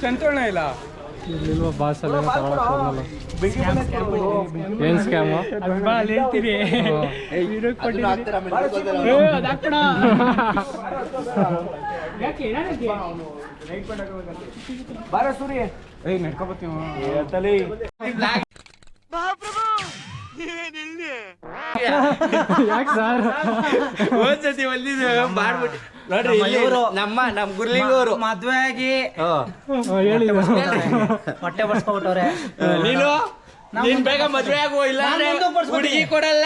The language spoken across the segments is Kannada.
ಸಂತೋಣ ಇಲ್ಲ ಇಲ್ವಾ ಬಾಸ್ ಅಲ್ಲ ಏನ್ ಸ್ಕ್ಯಾಮ್ ಹೇಳ್ತೀರಿ ಬಾರ ಸೂರ್ಯ ನಡ್ಕೊಬತ್ತೀವಿ ಯಾಕೆ ಸರ್ ಒಂದ್ಸತಿ ಒಂದಿದ್ದು ಮಾಡ್ಬಿಟ್ಟು ನೋಡ್ರಿ ನಮ್ಮ ಗುರ್ಲಿಂಗವರು ಮದ್ವೆ ಆಗಿ ಹೇಳಿ ಹೊಟ್ಟೆ ಬರ್ಸ್ಕೊಬಿಟ್ಟವ್ರೆ. ನೀನ್ ಬೇಗ ಮದ್ವೆ ಆಗೋ ಇಲ್ಲ ಹುಡುಗಿ ಕೊಡಲ್ಲ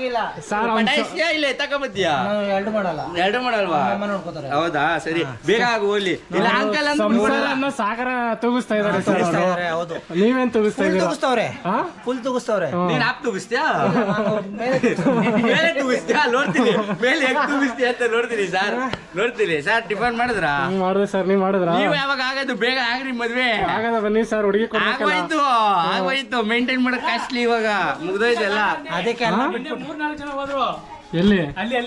ಇಲ್ಲ ತಗೊಂಬತ್ತೀಯ ಎರಡು ಮಾಡಲ್ಲ. ಎರಡು ಮಾಡಲ್ವಾ? ನೋಡ್ಕೋತಾರೆ. ಹೌದಾ ಸರಿ ಬೇಗ ಆಗು ಹೋಗ್ಲಿ. ಇಲ್ಲ ಅಂಕಲ್ ಸಂಸಾರನ್ನ ಸಾಗರ ತೂಗಿಸ್ತಾ ಇದಾರೆ. ಹೌದು ನೀವೇನ್ ತೂಗಿಸ್ತಾ ಇದ್ದೀರಾ? ತೂಗಿಸ್ತವ್ರೆ, ಫುಲ್ ತೂಗಿಸ್ತವ್ರೆ. ನೀನ್ ಆಪ್ ತೂಗಿಸ್ತೀಯಾ? ಮೇಲೆ ತೂಗಿಸ್ತೀಯಾ? ನೋಡ್ತೀನಿ ಮೇಲೆ ಹೆಂಗ್ ತೂಗಿಸ್ತೀಯ ಅಂತ ನೋಡ್ತೀನಿ ಸರ್. ನೋಡ್ತೀನಿ ಸರ್. ಟಿಫನ್ ಮಾಡಿದ್ರ? ಮಾಡಿದೆ ಸರ್. ನೀವ್ ಮಾಡಿದ್ರ? ನೀವ್ ಯಾವಾಗ ಆಗದು? ಬೇಗ ಆಗ್ರಿ ಮದ್ವೆ. ಆಗದ ಬನ್ನಿ ಸರ್. ಹುಡುಗಿ ಆಗೋಯ್ತು ಆಗೋಯ್ತು. ಮೇಂಟೈನ್ ಮಾಡಕ್ ಕಾಸ್ಟ್ಲಿ ಇವಾಗ ಮುಗ್ದೋಯ್ತಲ್ಲ. ಅದಕ್ಕೆ ಎಲ್ಲಿ ಅಲ್ಲಿ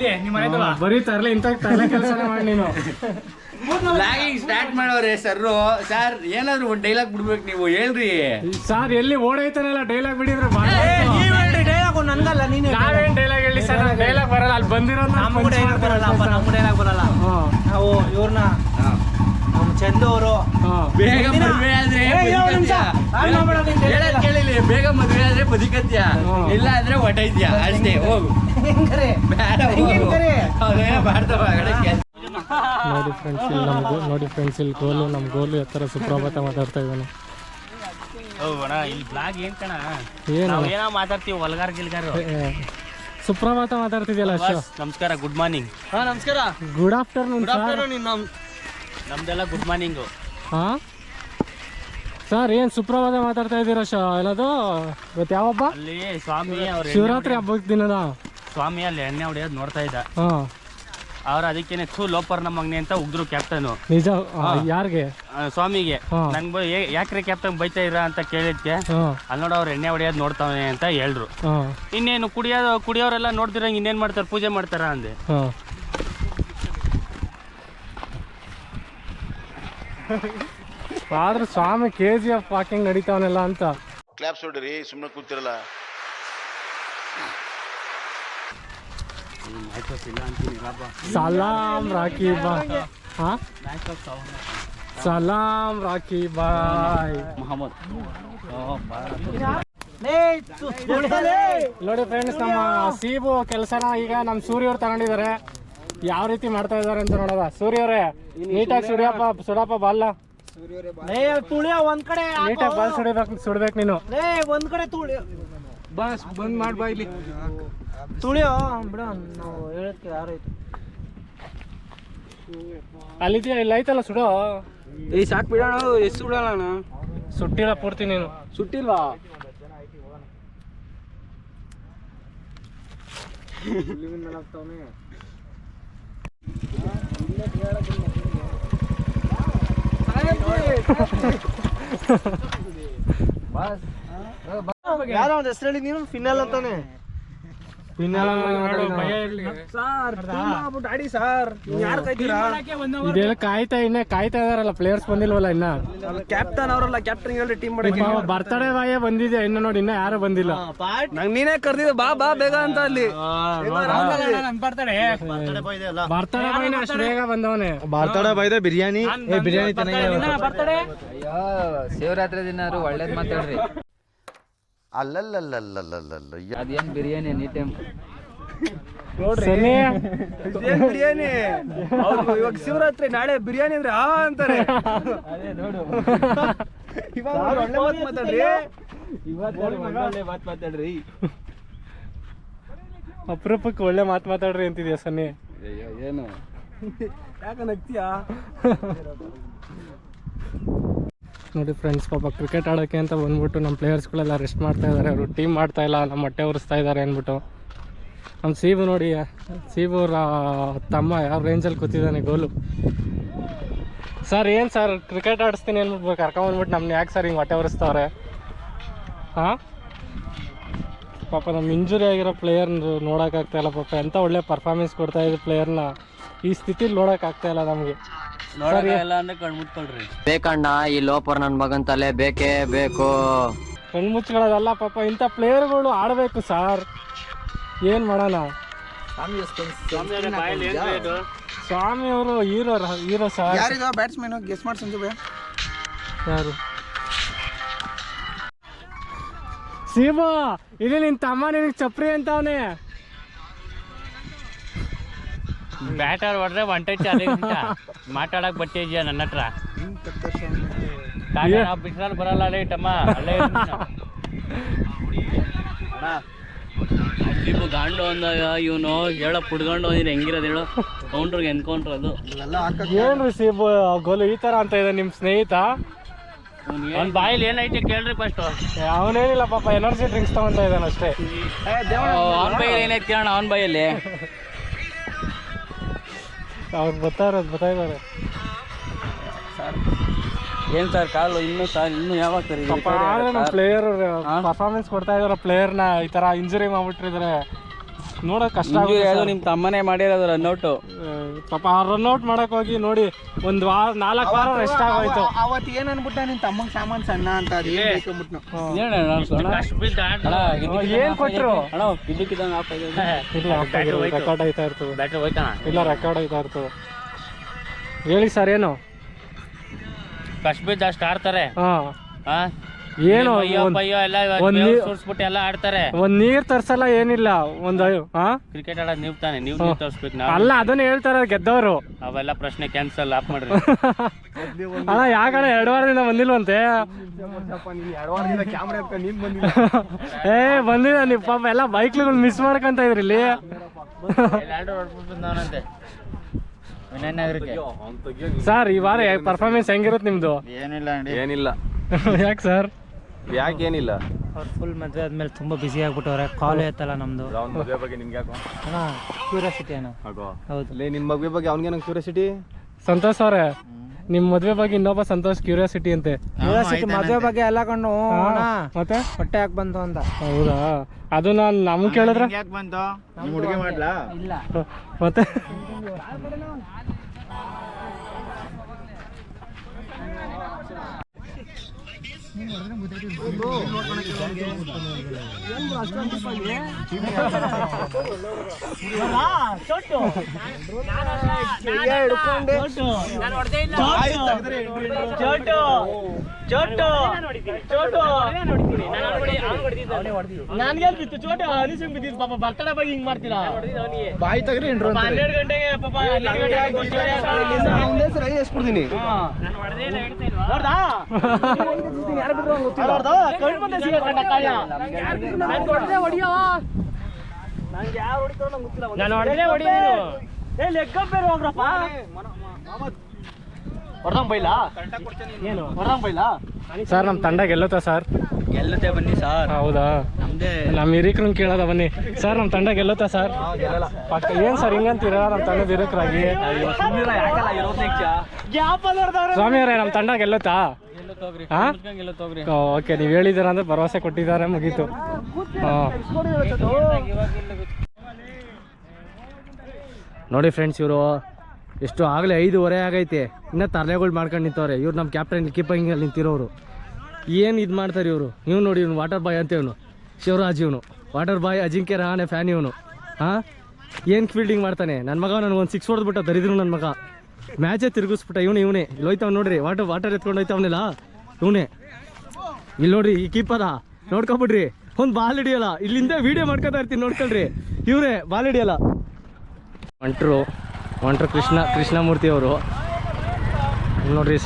ಬರೀ ತರ್ಲಿ ಇಂತ ಕೆಲಸನೇ ಮಾಡಿ ನೀನು. ಲಾಗಿಂಗ್ ಸ್ಟಾರ್ಟ್ ಮಾಡೋರೆ ಸರ್. ಏನಾದ್ರು ಒಂದ್ ಡೈಲಾಗ್ ಬಿಡ್ಬೇಕು ನೀವು. ಹೇಳ್ರಿ ಸರ್. ಎಲ್ಲಿ ಓಡೈತಾನಲ್ಲ ಡೈಲಾಗ್ ಬಿಡಿದ್ರೆ ಡೈಲಾಗ್ ನನ್ಗಲ್ಲ, ನೀನು ನಾವೇನ್ ಡೈಲಾಗ್ ಹೇಳಿ ಸರ್? ಡೈಲಾಗ್ ಬರಲ್ಲ. ಅಲ್ಲಿ ಬಂದಿರೋ ನಮಗೂ ಡೈಲಾಗ್ ಬರಲ್ಲ. ನಮಗೂ ಡೈಲಾಗ್ ಬರಲ್ಲ. ನಾವು ಇವ್ರನ್ನ ಚಂದು ಅವರು ಬೇಗ ಮದ್ವೆ ಆದ್ರೆ ಕೇಳಿಲಿ. ಬೇಗ ಮದ್ವೆ ಆದ್ರೆ ಬದುಕತ್ಯ, ಇಲ್ಲ ಅಂದ್ರೆ ಹೊಟ್ಟೈತ್ಯಾ ಅಷ್ಟೇ. ಹೋಗು ನೋಡಿ ಫ್ರೆಂಡ್ಸ್ ಇಲ್ಲಿ ನೋಡಿ ಫ್ರೆಂಡ್ಸ್ ಇಲ್ಲಿ ಗೋಲು, ನಮ್ಮ ಗೋಲು ಎತ್ತರ ಸುಪ್ರಭಾತ ಮಾತಾಡ್ತಾ ಇದ್ದಾನೆ. ಏನೋ ಮಾತಾಡ್ತೀವಿ ವಲ್ಗಾರ್ ಗಿಲ್ಗಾರು. ಸುಪ್ರಭಾತ ಮಾತಾಡ್ತಿದ್ಯಲ್ಲ ಅಷ್ಟು. ನಮಸ್ಕಾರ, ಗುಡ್ ಮಾರ್ನಿಂಗ್. ನಮಸ್ಕಾರ, ಗುಡ್ ಆಫ್ಟರ್ನೂನ್. ನಮ್ದೆಲ್ಲ ಗುಡ್ ಮಾರ್ನಿಂಗು. ಹಾಂ ಸರ್. ಏನು ಸುಪ್ರಭಾತ ಮಾತಾಡ್ತಾ ಇದ್ದೀರಾ? ಎಲ್ಲದು ಇವತ್ತು ಯಾವ ಹಬ್ಬ? ಅಲ್ಲಿ ಸ್ವಾಮಿ ಅವ್ರು ಶಿವರಾತ್ರಿ ಹಬ್ಬದ ದಿನದ ಸ್ವಾಮಿ ಅಲ್ಲಿ ಎಣ್ಣೆ ಹೊಡೆಯೋದು ನೋಡ್ತಾ ಇದ್ದ. ಹಾಂ. ಅವ್ರು ಅದಕ್ಕೇನೆ ಲೋಪರ್ ನಮ್ಮ ಮಗನೆ ಅಂತ ಉಗ್ದ್ರು ಕ್ಯಾಪ್ಟನ್. ನಿಜ? ಯಾರಿಗೆ? ಸ್ವಾಮಿಗೆ. ನಂಗೆ ಯಾಕ್ರೆ ಕ್ಯಾಪ್ಟನ್ ಬೈತಾ ಇರ ಅಂತ ಕೇಳಿದ್ಕೆ ಅಲ್ಲಿ ನೋಡ ಅವ್ರು ಎಣ್ಣೆ ಹೊಡೆಯೋದು ನೋಡ್ತಾವೆ ಅಂತ ಹೇಳಿದ್ರು. ಇನ್ನೇನು ಕುಡಿಯೋರೆಲ್ಲ ನೋಡ್ತಿರಂಗೆ ಇನ್ನೇನ್ ಮಾಡ್ತಾರೆ? ಪೂಜೆ ಮಾಡ್ತಾರ ಅಂದೆ. ಆದ್ರೆ ಸ್ವಾಮಿ KGF ವಾಕಿಂಗ್ ನಡೀತಾವನೆಲ್ಲ ಅಂತ ಕ್ಲಾಪ್ಸ್ ಹೊಡ್ರಿ, ಸುಮ್ಮನೆ ಕೂತಿರಲ್ಲ. ಸಲಾಮ್ ರಾಕಿ ಬಾಯ್. ಸಲಾಮ್ ರಾಕಿ ಬಾಯ್. ನೋಡಿ ಫ್ರೆಂಡ್ಸ್, ನಮ್ಮ ಸೀಬು ಕೆಲಸನ ಈಗ ನಮ್ಮ ಸೂರ್ಯವ್ರು ತಗೊಂಡಿದ್ದಾರೆ. ಯಾವ ರೀತಿ ಮಾಡ್ತಾ ಇದಾರೆ ಅಂತ ನೋಡೋದ. ಸೂರ್ಯವ್ರೆ ನೀಟಾಗಿ ಸುಡಪ್ಪ ಬಾಲ್ಲ. ಒಂದ್ ಕಡೆ ನೀಟಾಗಿ ಬಾಲ್ ಸುಡ್ಬೇಕು ನೀನು. ಒಂದ್ ಕಡೆ ಬಸ್ ಬಂದ್ ಮಾಡ್ಬಾ ಇಲ್ಲಿ. ತುಳಿಯೋ ಬಿಡ, ನಾವು ಹೇಳಕ್ಕೆ ಯಾರೈತು. ಅಲ್ಲಿದ್ಯಾ? ಇಲ್ಲ ಐತಲ್ಲ, ಸುಡೋ. ಸಾಕ್ ಬಿಡೋಣ. ಎಷ್ಟು ಸುಡೋಣ? ಸುಟ್ಟಿಲ್ಲ ಪೂರ್ತಿ ನೀನು. ಸುಟ್ಟಿಲ್ವಾ? ಯಾರೋ ಒಂದು ಹೆಸರು ಹೇಳಿ ನೀನು. ಫಿನ್ನಲ್ ಅಂತಾನೆ. ಇದೆಲ್ಲ ಕಾಯ್ತಾ ಇದಾರಲ್ಲ ಪ್ಲೇಯರ್ಸ್ ಬಂದಿಲ್ವಲ್ಲ ಇನ್ನ. ಕ್ಯಾಪ್ಟನ್ ಅವರಲ್ಲ, ಕ್ಯಾಪ್ಟನ್ ಹೇಳ್ರಿ ಟೀಮ್ ಮಾಡಕ್ಕೆ. ಬರ್ತಡೇ ಬಾಯೇ ಬಂದಿದೆ ಇನ್ನು ನೋಡಿ, ಇನ್ನ ಯಾರು ಬಂದಿಲ್ಲ. ನಂಗೆ ನೀನೇ ಕರ್ದಿದ್ದೆ ಬಾ ಬೇಗ ಅಂತ. ಅಲ್ಲಿ ಬರ್ತಡೇ ಬಾಯ್ನ ಅಷ್ಟು ಬೇಗ ಬಂದವನೇ. ಬರ್ತಡೇ ಬಾಯ್ದೆ ಬಿರಿಯಾನಿ ಬರ್ತಡೇ. ಅಯ್ಯೋ ಶಿವರಾತ್ರಿ ದಿನ ಒಳ್ಳೇದ್ ಮಾತಾಡ್ರಿ. ಅಲ್ಲಲ್ಲಲ್ಲಲ್ಲಲ್ಲಲ್ಲ ಅದೇನ್ ಬಿರಿಯಾನಿ ಎನಿ ಟೈಮ್ ಬಿರಿಯಾನಿ. ಇವಾಗ ಶಿವರಾತ್ರಿ, ನಾಳೆ ಬಿರಿಯಾನಿ ಅಂದ್ರೆ ಅಂತಾರೆ. ಮಾತಾಡ್ರಿ. ಅಪರೂಪಕ್ಕೆ ಒಳ್ಳೆ ಮಾತು ಮಾತಾಡ್ರಿ ಅಂತಿದ್ಯಾ ಸನ್ನಿ? ಏನು ಯಾಕ ನಗ್ತೀಯಾ? ನೋಡಿ ಫ್ರೆಂಡ್ಸ್, ಪಾಪ ಕ್ರಿಕೆಟ್ ಆಡೋಕ್ಕೆ ಅಂತ ಬಂದ್ಬಿಟ್ಟು ನಮ್ಮ ಪ್ಲೇಯರ್ಸ್ಗಳೆಲ್ಲ ರೆಸ್ಟ್ ಮಾಡ್ತಾ ಇದ್ದಾರೆ. ಅವರು ಟೀಮ್ ಮಾಡ್ತಾ ಇಲ್ಲ, ನಮ್ಮ ಹೊಟ್ಟೆ ಉರಿಸ್ತಾ ಇದ್ದಾರೆ ಅಂದ್ಬಿಟ್ಟು. ನಮ್ಮ ಸೀಬು ನೋಡಿ, ಸೀಬು ಅವರ ತಮ್ಮ ಯಾವ ರೇಂಜಲ್ಲಿ ಕೂತಿದ್ದಾನೆ ಗೋಲು. ಸರ್ ಏನು ಸರ್ ಕ್ರಿಕೆಟ್ ಆಡಿಸ್ತೀನಿ ಅಂದ್ಬಿಟ್ಟು ಕರ್ಕೊಂಬಂದ್ಬಿಟ್ಟು ನಮ್ನ ಯಾಕೆ ಸರ್ ಹಿಂಗೆ ಹೊಟ್ಟೆ ಉರಿಸ್ತವ್ರೆ? ಹಾಂ ಪಾಪ ನಮ್ಮ ಇಂಜುರಿ ಆಗಿರೋ ಪ್ಲೇಯರ್ ನೋಡೋಕ್ಕಾಗ್ತಾಯಿಲ್ಲ ಪಾಪ. ಎಂಥ ಒಳ್ಳೆ ಪರ್ಫಾರ್ಮೆನ್ಸ್ ಕೊಡ್ತಾಯಿದ್ದು ಪ್ಲೇಯರ್ನ ಈ ಸ್ಥಿತಿಲಿ ನೋಡೋಕ್ಕಾಗ್ತಾಯಿಲ್ಲ ನಮಗೆ. ಎಲ್ಲ ಅಂದ್ರೆ ಕಣ್ಣು ಮುಟ್ಕೊಳ್ರಿ. ಬೇಕಣ್ಣ ಈ ಲೋಪರ್ ನನ್ನ ಮಗನ್ ತಲೆ ಬೇಕೇ ಬೇಕು. ಕಣ್ಮುಚ್ಕೊಳ್ಳೋದಲ್ಲ ಪಾಪ, ಇಂಥ ಪ್ಲೇಯರ್ಗಳು ಆಡಬೇಕು ಸರ್. ಏನು ಮಾಡೋಣ? ಸ್ವಾಮಿ ಅವರು ಹೀರೋ ಸರ್. ಯಾರಿದ ಬ್ಯಾಟ್ಸ್ಮನ್ ಗೆಸ್ ಮಾಡಿ ಸಂಜು ಭಯ? ಯಾರು? ಶಿವ, ಇಲ್ಲಿ ನಿನ್ನ ತಮ್ಮ ನಿನಗೆ ಚಪ್ರಿ ಅಂತ ಅವನೇ. ಬ್ಯಾಟರ್ ಹೊಡೆದ್ರೆ ಒನ್ ಟಚ್ ಮಾತಾಡಕ್ ಬಟ್ಟೆ ಇದೆಯಾ ನನ್ನ ಹತ್ರ? ಬಿಟ್ರಲ್ಲಿ ಬರಲ್ಲ ಲೇಟಮ್ಮ. ಅಲ್ಲೇ ಗಾಂಡು ಅಂದಾಗ ಇವನು ಹೇಳೋ ಪುಡ್ಕೊಂಡು ಹೋಗಿದ್ರೆ ಹೆಂಗಿರೋದು ಹೇಳು? ಕೌಂಟ್ರಿಗೆ ಎನ್ಕೌಂಟ್ರ್ ಅದು. ಏನ್ರಿ ಶಿವ ಗೋಲು ಈ ಥರ ಅಂತ ಇದೆ ನಿಮ್ಮ ಸ್ನೇಹಿತ? ಅವ್ನ ಬಾಯಲ್ಲಿ ಏನೈತೆ ಕೇಳ್ರಿ ಫಸ್ಟ್. ಅವನೇನಿಲ್ಲ ಪಾಪ, ಎನರ್ಜಿ ಡ್ರಿಂಕ್ಸ್ ತಗೊಂತ ಇದ್ದಾನೆ ಅಷ್ಟೇ. ಅವನ ಬಾಯಲ್ಲಿ ಏನೈತೆ ಕೇಳೋಣ. ಅವನ ಬಾಯಲ್ಲಿ ಅವ್ರು ಬರ್ತಾ ಇದ್ದಾರೆ. ಏನ್ ಸರ್ ಕಾಲು ಇನ್ನೂ ಯಾವಾಗ ಪಾಪ ನಮ್ಮ ಪ್ಲೇಯರ್ ಪರ್ಫಾರ್ಮೆನ್ಸ್ ಕೊಡ್ತಾ ಇದಾರೆ. ಪ್ಲೇಯರ್ನ ಈ ಥರ ಇಂಜುರಿ ಮಾಡ್ಬಿಟ್ಟಿದ್ರೆ ನೋಡೋಕೆ ಕಷ್ಟ ಆಗುತ್ತೆ. ನಿಮ್ಮ ತಮ್ಮನೇ ಮಾಡಿರೋದು ರನ್ಔಟು. ಪಾಪ ರನ್ಔಟ್ ಮಾಡಕ್ ಹೋಗಿ ನೋಡಿ ಒಂದು 4 ವಾರ ರೆಸ್ಟ್ ಆಗೋಯ್ತು. ಅವತ್ತು ಏನ್ ಅನ್ಬಿಟ್ಟ ನಿನ್ ತಮ್ಮಂಗ್ ಸಾಮಾನ್ ಸಣ್ಣ ಅಂತ ಏನ್ ಕೊಟ್ರು? ರೆಕಾರ್ಡ್ ಆಯ್ತಾ ಇರ್ತದೆ. ಬ್ಯಾಟ್ರಿ ಹೋಯ್ತಾನ? ಇಲ್ಲ, ರೆಕಾರ್ಡ್ ಆಯ್ತಾ ಇರ್ತದೆ. ಹೇಳಿ ಸರ್, ಏನು ಕಷ್ಟ ಬಿದ್ದು ಅಷ್ಟು ಆಡ್ತಾರೆ. ಏನು ಸುರ್ಸ್ಬಿಟ್ಟು ಎಲ್ಲ ಆಡ್ತಾರೆ. ಒಂದ್ ನೀರ್ ತರ್ಸಲ್ಲ, ಏನಿಲ್ಲ. ಕ್ರಿಕೆಟ್ ಆಡೋದು ನೀವು ತಾನೆ, ನೀವು ತೋರಿಸ್ಬೇಕು. ಅಲ್ಲ, ಅದನ್ನ ಹೇಳ್ತಾರ ಗೆದ್ದವರು. ಅವೆಲ್ಲ ಪ್ರಶ್ನೆ ಕ್ಯಾನ್ಸಲ್ ಆಫ್ ಮಾಡ್ರಿ. ಅಣ್ಣ ಯಾಕಣ್ಣ 2 ವಾರದಿಂದ ಬಂದಿಲ್ವಂತೆ? ಬಂದಿಲ್ಲ ನೀವು ಪಾಪ. ಎಲ್ಲ ಬೈಕ್ಗಳು ಮಿಸ್ ಮಾಡ್ಕೊಂತ ಇದ್ರಿ ಇಲ್ಲಿ. ಸರ್, ಈ ವಾರ ಪರ್ಫಾರ್ಮೆನ್ಸ್ ಹೆಂಗಿರುತ್ತೆ ನಿಮ್ದು? ಏನಿಲ್ಲ. ಯಾಕೆ ಸರ್? ಯಾಕೇನಿಲ್ಲ? ಅವ್ರು ಫುಲ್ ಮದುವೆ ಆದ್ಮೇಲೆ ತುಂಬ ಬ್ಯುಸಿ ಆಗ್ಬಿಟ್ಟವ್ರೆ. ಕಾಲ್ ಎತ್ತಲ್ಲ ನಮ್ದು. ಮದುವೆ ಬಗ್ಗೆ ನಿಮ್ಗೆ ಯಾಕೋ ಕ್ಯೂರಿಯಾಸಿಟಿ ಅಣ್ಣ. ಹೌದು. ನಿಮ್ಮ ಮದುವೆ ಬಗ್ಗೆ ಅವ್ನಿಗೇನೋ ಕ್ಯೂರಿಯಾಸಿಟಿ? ಸಂತೋಷ್ ಅವ್ರೆ, ನಿಮ್ ಮದ್ವೆ ಬಗ್ಗೆ ಇನ್ನೊಬ್ಬ ಸಂತೋಷ್ ಕ್ಯೂರಿಯಾಸಿಟಿ ಅಂತೆ. ಮದುವೆ ಬಗ್ಗೆ ಎಲ್ಲ ಕಣ್ಣು ಮತ್ತೆ ಹೊಟ್ಟೆ ಯಾಕೆ ಬಂತು ಅಂತ. ಹೌದಾ? ಅದು ನಾನು ನಮ್ಗೆ ಕೇಳಿದ್ರೆ ಯಾಕೆ ಬಂತು? ಹುಡುಗಿ ಮಾಡ್ಲಾ? ಇಲ್ಲ. ಮತ್ತೆ ಪಾಪ ಬರ್ತಡೇ ಬಗ್ಗೆ ಹಿಂಗ್ ಮಾಡ್ತೀರಾ? ಬಾಯಿ ತಗ್ರಿ 12 ಗಂಟೆಗೆ ಪಾಪ 12 ಗಂಟೆಗೆ ಎಸ್ಬಿಡ್ತೀನಿ. ಸರ್, ನಮ್ ತಂಡ ಗೆಲ್ಲುತ್ತಾ ಸರ್? ಗೆಲ್ಲುತ್ತೆ ಬನ್ನಿ ಸರ್. ಹೌದಾ? ನಮ್ಮ ಹಿರಿಕರನ್ನ ಕೇಳೋದ ಬನ್ನಿ. ಸರ್, ನಮ್ಮ ತಂಡ ಗೆಲ್ಲುತ್ತಾ ಸರ್? ಪಕ್ಕ. ಏನ್ ಸರ್ ಹಿಂಗಂತೀರಾ ನಮ್ಮ ತಂಡದ ಹಿರಿಕರಾಗಿ? ಸ್ವಾಮಿ ಅವರೇ, ನಮ್ಮ ತಂಡ ಗೆಲ್ಲುತ್ತಾ? ಓಕೆ, ನೀವು ಹೇಳಿದ್ದೀರ ಅಂದ್ರೆ ಭರವಸೆ ಕೊಟ್ಟಿದ್ದಾರೆ, ಮುಗೀತು. ನೋಡಿ ಫ್ರೆಂಡ್ಸ್, ಇವರು ಎಷ್ಟು ಆಗಲೇ 5:15 ಆಗೈತೆ, ಇನ್ನೂ ತರಲೆಗಳು ಮಾಡ್ಕೊಂಡು ನಿಂತವ್ರೆ. ಇವ್ರು ನಮ್ಮ ಕ್ಯಾಪ್ಟನ್ ಕೀಪಿಂಗಲ್ಲಿ ನಿಂತಿರೋರು. ಏನು ಇದು ಮಾಡ್ತಾರೆ ಇವರು? ಇವ್ನು ನೋಡಿ, ಇವನು ವಾಟರ್ ಬಾಯ್ ಅಂತ. ಇವನು ಶಿವರಾಜ್, ಇವನು ವಾಟರ್ ಬಾಯ್. ಅಜಿಂಕ್ಯ ರಹಾನೆ ಫ್ಯಾನ್ ಇವನು. ಏನು ಫೀಲ್ಡಿಂಗ್ ಮಾಡ್ತಾನೆ ನನ್ನ ಮಗ. ನನಗೆ ಒಂದು 6 ಹೊಡೆದ್ಬಿಟ್ಟ ದರಿದ್ರು ನನ್ನ ಮಗ. ಮ್ಯಾಚೇ ತಿರುಗಿಸ್ಬಿಟ್ಟ ಇವನೇ. ಇಲ್ಲಿ ಹೋಯ್ತಾವ್ ನೋಡ್ರಿ, ವಾಟರ್ ಎತ್ಕೊಂಡು ಹೋಯ್ತಾವನಿಲ್ಲ ಇವನೇ. ಇಲ್ಲಿ ನೋಡ್ರಿ, ಈ ಕೀಪರ ನೋಡ್ಕೊಬಿಡ್ರಿ, ಒಂದು ಬಾಲ್ ಹಿಡಿಯಲ್ಲ. ಇಲ್ಲಿಂದ ವೀಡಿಯೋ ಮಾಡ್ಕೊತಾ ಇರ್ತೀನಿ, ನೋಡ್ಕೊಳ್ರಿ. ಇವರೇ ಬಾಲ್ ಹಿಡಿಯಲ್ಲ. ಒಂಟ್ರು ಕೃಷ್ಣಮೂರ್ತಿ ಅವರು ನೋಡ್ರಿ.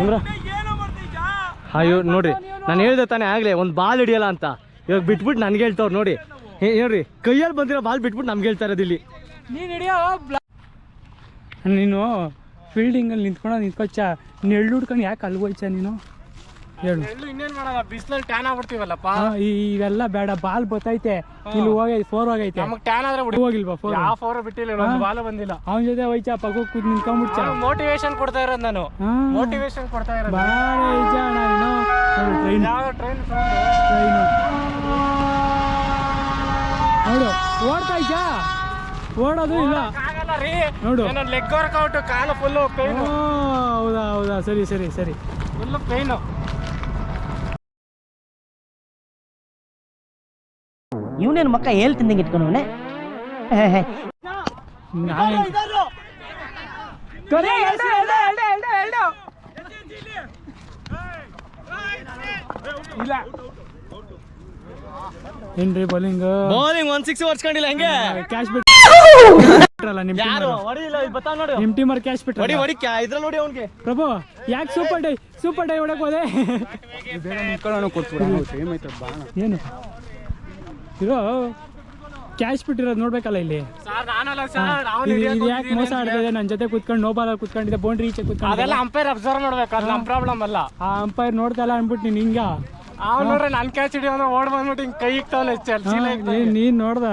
ಇವ್ರು ನೋಡ್ರಿ, ನಾನು ಹೇಳ್ದೆ ತಾನೇ ಆಗಲೇ ಒಂದು ಬಾಲ್ ಹಿಡಿಯಲ್ಲ ಅಂತ. ಇವಾಗ ಬಿಟ್ಬಿಟ್ಟು ನನಗೆ ಹೇಳ್ತಾವ್ರು ನೋಡಿ. ಹೇಳ್ರಿ, ಕೈಯಲ್ಲಿ ಬಂದಿರೋ ಬಾಲ್ ಬಿಟ್ಬಿಟ್ಟು ನಮ್ಗೆ ಹೇಳ್ತಾ ಇರೋದು ಇಲ್ಲಿ. ನೀನು ಫೀಲ್ಡಿಂಗಲ್ಲಿ ನಿಂತ್ಕೊಚ್ಚ, ನೆಳ್ಳು ಹುಡ್ಕೊಂಡು ಯಾಕೆ ಅಲ್ಗೋಯ್ಚ ನೀನು? ಹೇಳು ಇನ್ನೇನ್ ಮಾಡೋಣ, ಬಿಸಿಲಲ್ಲಿ ಟ್ಯಾನ್ ಆಗ್ಬಿಡ್ತೀವಲ್ಲಪ್ಪ. ಇವೆಲ್ಲ ಬೇಡ, ಬಾಲ್ ಬತ್ತೈತೆ, ಇಲ್ಲಿ ಹೋಗೈತೆ 4 ಹೋಗೈತೆ. ನಮಗ್ ಟ್ಯಾನ್ ಆದ್ರೆ ಹೋಗಿಲ್ವಾ 4? ಯಾವ 4 ಬಿಟ್ಟಿಲ್ಲ, ಒಂದು ಬಾಲ್ ಬಂದಿಲ್ಲ. ಅವನ ಜೊತೆ ಹೋಯ್ತಾ ಪಕ್ಕ ಕೂತ್ ನಿಂತ್ಕೊಂಡ್ಬಿಡ್ಚ. ಮೋಟಿವೇಶನ್ ಕೊಡ್ತಾ ಇರೋದು ನಾನು, ಮೋಟಿವೇಶನ್ ಕೊಡ್ತಾ ಇರೋದು. ಬಾಳ ಇಜ ನಾನು ಟ್ರೈನ್ ಯಾವ ಟ್ರೈನ್ ನೋಡು ಓಡ್ತಾ ಇದ್ಯಾ, ಓಡೋದು ಇಲ್ಲ ಆಗಲ್ಲ ರೀ ನೋಡು. ಲೆಗ್ ವರ್ಕೌಟ್, ಕಾಲು ಫುಲ್ ಪೇನ್. ಹೌದಾ ಹೌದಾ, ಸರಿ ಸರಿ ಸರಿ, ಫುಲ್ ಪೇನು. ಇವನೇನು ಮಕ್ಕ ಹೇಳ್ತಿದ್ದಂಗೆ ಇಟ್ಕೊಂಡವನೆ. ಏನ್ರಿ ಬೌಲಿಂಗ್ 160 ಹೊಡ್ಸ್ಕೊಂಡಿಲ್ಲ ಹಂಗೆ. ಕ್ಯಾಶ್ ಬಿಟ್ರಲ್ಲ ನಿಮ್ ಟೀಮ್ ಅವ್ರ ಕ್ಯಾಶ್ ಬಿಟ್ರ. ಹೊಡಿ ಇದ್ರಲ್ಲಿ ನೋಡಿ ಅವ್ನಿಗೆ. ಪ್ರಭು ಯಾಕೆ ಸೂಪರ್ ಡೈ ಹೊಡಕ್ ಹೋದೆ? ಏನು ಇರೋ ಕ್ಯಾಶ್ ಬಿಟ್ಟಿರೋದು ನೋಡ್ಬೇಕಲ್ಲ ಇಲ್ಲಿ. ಇದು ಯಾಕೆ ಮೋಸ ಆಡ್ತಿದೆ? ನನ್ನ ಜೊತೆ ಕುತ್ಕೊಂಡು ನೋಬಾಲ್ ಕುತ್ಕೊಂಡಿದ್ದೆ, ಬೌಂಡ್ರಿ ಈಚೆ ಕುತ್ಕೊಂಡು. ಅದೆಲ್ಲ ಅಂಪೈರ್ ಅಬ್ಸರ್ವ್ ಮಾಡ್ಬೇಕು, ಅದು ನಮ್ಮ ಪ್ರಾಬ್ಲಮ್ ಅಲ್ಲ. ಆ ಅಂಪೈರ್ ನೋಡ್ತಾ ಇಲ್ಲ ಅನ್ಬಿಟ್ಟು ನೀನ್ ಹಿಂಗ ನೋಡ್ರಿ ನನ್ ಕ್ಯಾಚ್ ಹಿಡಿಯೋ ಓಡ್ ಬಂದ್ಬಿಟ್ಟು ಹಿಂಗ್ ಕೈ ಇಕ್ತಾವಲ್ಲ. ನೀನ್ ನೋಡ್ದ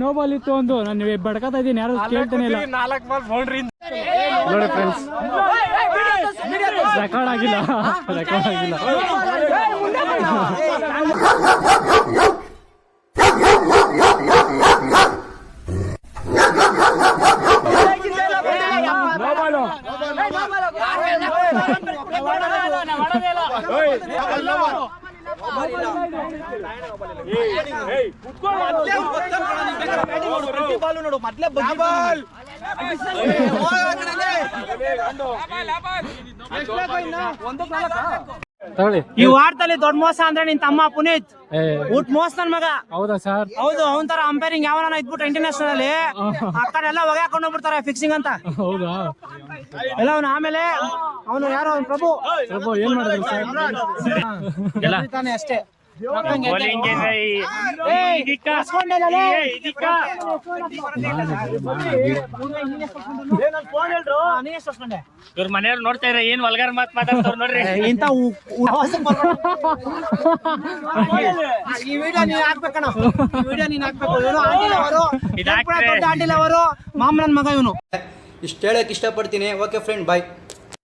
ನೋ ಬಾಲ್ ಇತ್ತು ಒಂದು, ನಾನು ಬಡ್ಕತಾ ಇದೀನಿ, ಯಾರು ಕೇಳ್ತಾನೆ ಇಲ್ಲ. 4 ಬಾಲ್ ಬೌಂಡ್ರಿ. ನೋಡಿ ಫ್ರೆಂಡ್ಸ್, ರೆಕಾರ್ಡ್ ಆಗಿಲ್ಲ. ಈ ವಾರದಲ್ಲಿ ದೊಡ್ಡ ಮೋಸ ಅಂದ್ರೆ ನಿನ್ ತಮ್ಮ ಪುನೀತ್ ಊಟ ಮೋಸ ನನ್ ಮಗ. ಹೌದಾ ಸರ್? ಹೌದು, ಅವನ್ ತರ ಅಂಪೈರಿಂಗ್ ಯಾವನ ಇದ್ಬಿಟ್ಟು ಇಂಟರ್ನ್ಯಾಷನಲ್ ಅಲ್ಲಿ ಆ ಕಡೆ ಎಲ್ಲ ಹೊಗೆ ಹಾಕೊಂಡು ಹೋಗ್ಬಿಡ್ತಾರೆ ಫಿಕ್ಸಿಂಗ್ ಅಂತ. ಹೌದಾ? ಎಲ್ಲ ಅವನು ಆಮೇಲೆ ಅವನು ಯಾರೋ ಅವ್ನು ಪ್ರಭು ಏನ್ ಮಾಡಿದ್ರು ಸರ್? ತಾನೆ ಅಷ್ಟೇ. ಇವ್ರ ಮನೆಯವ್ರು ನೋಡ್ತಾ ಇರ ಏನ್ ವಲ್ಗಾರ್ ಮಾತ್ ಮಾತಾಡ್ತಾರ ನೋಡ್ರಿ. ಇಂತ ಈ ವಿಡಿಯೋ ನೀನ್ ಹಾಕ್ಬೇಕಣ್ಣ, ಈ ವಿಡಿಯೋ ನೀನ್ ಹಾಕ್ಬೇಕು. ಇವನು ಆಂಟಿಲ್ ಅವರು ಮಾಮನನ್ ಮಗ ಇವನು. ಇಷ್ಟು ಹೇಳಕ್ ಇಷ್ಟಪಡ್ತೀನಿ. ಓಕೆ ಫ್ರೆಂಡ್, ಬಾಯ್.